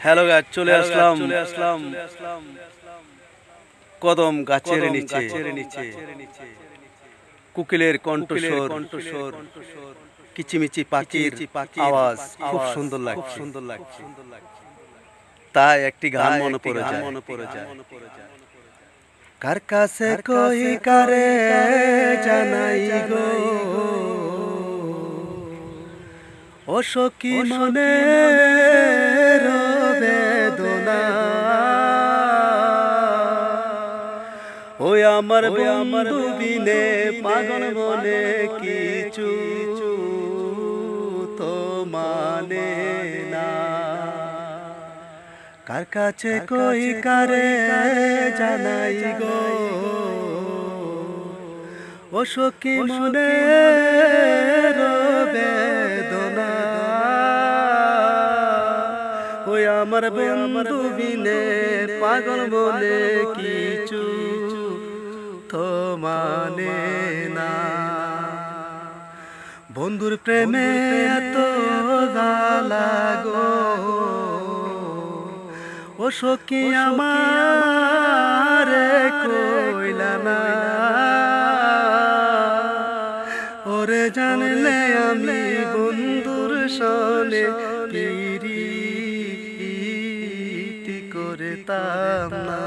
Hello guys, চলে আসলাম কদম গাছের নিচে। কোকিলের কণ্ঠস্বর, কিচিমিচি পাখির আওয়াজ খুব সুন্দর লাগছে। তাই একটি গান মনে পড়ে যায়। কার কাছে কই কারে জানাই গো, ও সখী মনে বেদনা। ওই আমার বন্ধু বিনে পাগল মনে কিছু তো মানে না। কার কাছে কই কারে জানাই গো, ও সখী মনে বেদনা। ওই আমার বন্ধু বিনে পাগল মনে কিছু তো মানে না। বন্ধুর প্রেমে এত জ্বালা গো, ও সখী আমার কইলা না। ওরে জানলে আমি বন্ধুর সনে পিরিতি করতাম না।